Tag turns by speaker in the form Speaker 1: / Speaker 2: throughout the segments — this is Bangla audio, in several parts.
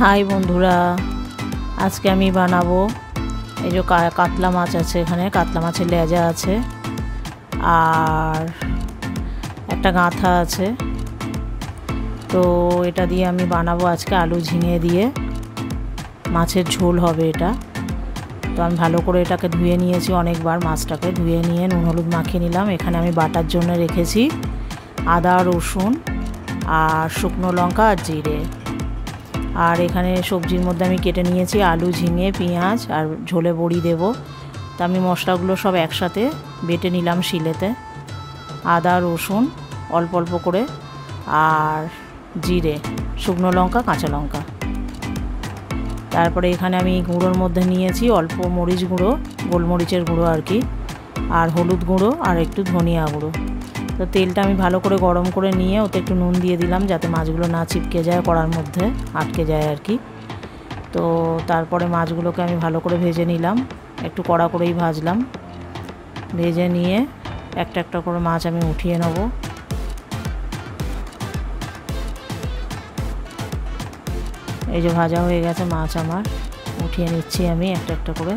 Speaker 1: হাই বন্ধুরা, আজকে আমি বানাবো এই যে কাতলা মাছ আছে, এখানে কাতলা মাছের লেজা আছে আর একটা গাঁথা আছে। তো এটা দিয়ে আমি বানাবো আজকে আলু ঝিঙে দিয়ে মাছের ঝোল হবে এটা। তো আমি ভালো করে এটাকে ধুয়ে নিয়েছি, অনেকবার মাছটাকে ধুয়ে নিয়ে নুন হলুদ মাখিয়ে নিলাম। এখানে আমি বাটার জন্য রেখেছি আদা রসুন আর শুকনো লঙ্কা আর জিরে। আর এখানে সবজির মধ্যে আমি কেটে নিয়েছি আলু ঝিঙে পেঁয়াজ আর ঝোলে বড়ি দেব। তা আমি মশলাগুলো সব একসাথে বেটে নিলাম শিলেতে, আদা রসুন অল্প অল্প করে আর জিরে শুকনো লঙ্কা কাঁচা লঙ্কা। তারপরে এখানে আমি গুঁড়োর মধ্যে নিয়েছি অল্প মরিচ গুঁড়ো, গোলমরিচের গুঁড়ো আর কি, আর হলুদ গুঁড়ো আর একটু ধনিয়া গুঁড়ো। তো তেলটা আমি ভালো করে গরম করে নিয়ে ওতে একটু নুন দিয়ে দিলাম যাতে মাছগুলো না চিপকে যায়, কড়ার মধ্যে আটকে যায় আর কি। তো তারপরে মাছগুলোকে আমি ভালো করে ভেজে নিলাম, একটু কড়া করেই ভাজলাম। ভেজে নিয়ে একটা একটা করে মাছ আমি উঠিয়ে নেব। এই যে ভাজা হয়ে গেছে মাছ আমার, উঠিয়ে নিচ্ছি আমি একটা একটা করে।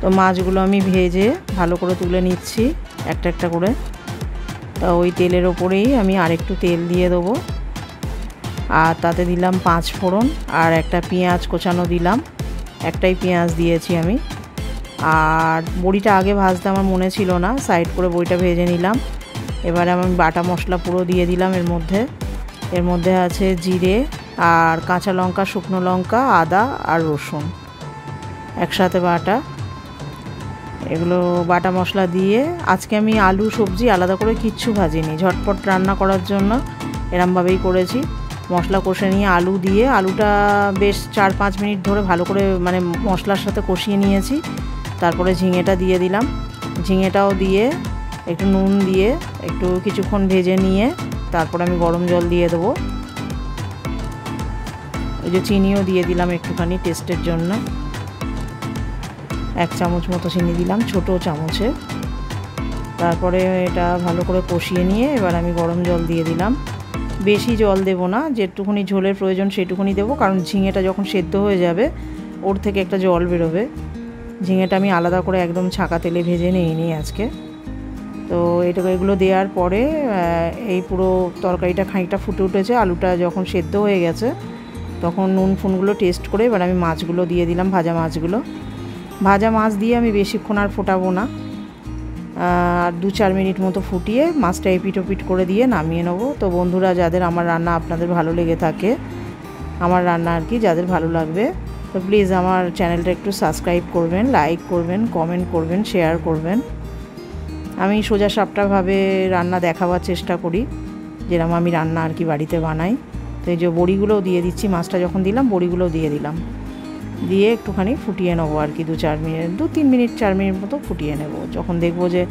Speaker 1: তো মাছগুলো আমি ভেজে ভালো করে তুলে নিচ্ছি একটা একটা করে। তা ওই তেলের ওপরেই আমি আরেকটু তেল দিয়ে দেবো, আর তাতে দিলাম 5 ফোড়ন আর একটা পেঁয়াজ কোচানো দিলাম, একটাই পেঁয়াজ দিয়েছি আমি। আর বড়িটা আগে ভাজতে আমার মনে ছিল না, সাইড করে বড়িটা ভেজে নিলাম। এবারে আমি বাটা মশলা পুরো দিয়ে দিলাম এর মধ্যে আছে জিরে আর কাঁচা লঙ্কা শুকনো লঙ্কা আদা আর রসুন একসাথে বাটা। এগুলো বাটা মশলা দিয়ে আজকে আমি আলু সবজি আলাদা করে কিচ্ছু ভাজিনি, ঝটপট রান্না করার জন্য এরমভাবেই করেছি। মশলা কষে নিয়ে আলু দিয়ে আলুটা বেশ 4-5 মিনিট ধরে ভালো করে মানে মশলার সাথে কষিয়ে নিয়েছি। তারপরে ঝিঙেটা দিয়ে দিলাম, ঝিঙেটাও দিয়ে একটু নুন দিয়ে একটু কিছুক্ষণ ভেজে নিয়ে তারপরে আমি গরম জল দিয়ে দেবো। ওই যে চিনিও দিয়ে দিলাম একটুখানি টেস্টের জন্য, 1 চামচ মতো চিনি দিলাম ছোটো চামচে। তারপরে এটা ভালো করে কষিয়ে নিয়ে এবার আমি গরম জল দিয়ে দিলাম। বেশি জল দেব না, যেটুকুনি ঝোলের প্রয়োজন সেটুকুনি দেবো, কারণ ঝিঙেটা যখন সেদ্ধ হয়ে যাবে ওর থেকে একটা জল বেরোবে। ঝিঙেটা আমি আলাদা করে একদম ছাঁকা তেলে ভেজে নিইনি আজকে। তো এগুলো দেওয়ার পরে এই পুরো তরকারিটা খানিকটা ফুটে উঠেছে, আলুটা যখন সেদ্ধ হয়ে গেছে তখন নুন ফুনগুলো টেস্ট করে এবার আমি মাছগুলো দিয়ে দিলাম, ভাজা মাছ দিয়ে আমি বেশিক্ষণ আর ফোটাবো না, আর 2-4 মিনিট মতো ফুটিয়ে মাছটা এপিট ওপিট করে দিয়ে নামিয়ে নেবো। তো বন্ধুরা, যাদের আমার রান্না আপনাদের ভালো লেগে থাকে, আমার রান্না আর কি যাদের ভালো লাগবে, তো প্লিজ আমার চ্যানেলটা একটু সাবস্ক্রাইব করবেন, লাইক করবেন, কমেন্ট করবেন, শেয়ার করবেন। আমি সোজা সাপটাভাবে রান্না দেখাবার চেষ্টা করি, যেরকম আমি রান্না আর কি বাড়িতে বানাই। তো এই যে বড়িগুলোও দিয়ে দিচ্ছি, মাছটা যখন দিলাম বড়িগুলোও দিয়ে দিলাম, দিয়ে একটুখানি ফুটিয়ে নেবো আর কি 2-4 মিনিট 2-3 মিনিট 4 মিনিট মতো ফুটিয়ে নেব। যখন দেখবো যে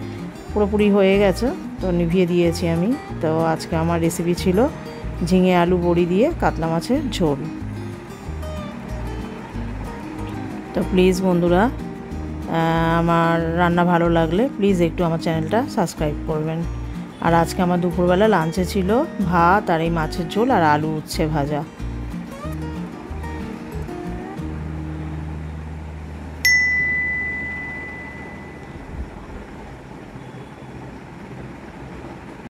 Speaker 1: পুরোপুরি হয়ে গেছে তো নিভিয়ে দিয়েছি আমি। তো আজকে আমার রেসিপি ছিল ঝিঙে আলু বড়ি দিয়ে কাতলা মাছের ঝোল। তো প্লিজ বন্ধুরা, আমার রান্না ভালো লাগলে প্লিজ একটু আমার চ্যানেলটা সাবস্ক্রাইব করবেন। আর আজকে আমার দুপুরবেলা লাঞ্চে ছিল ভাত আর এই মাছের ঝোল আর আলু উচ্ছে ভাজা।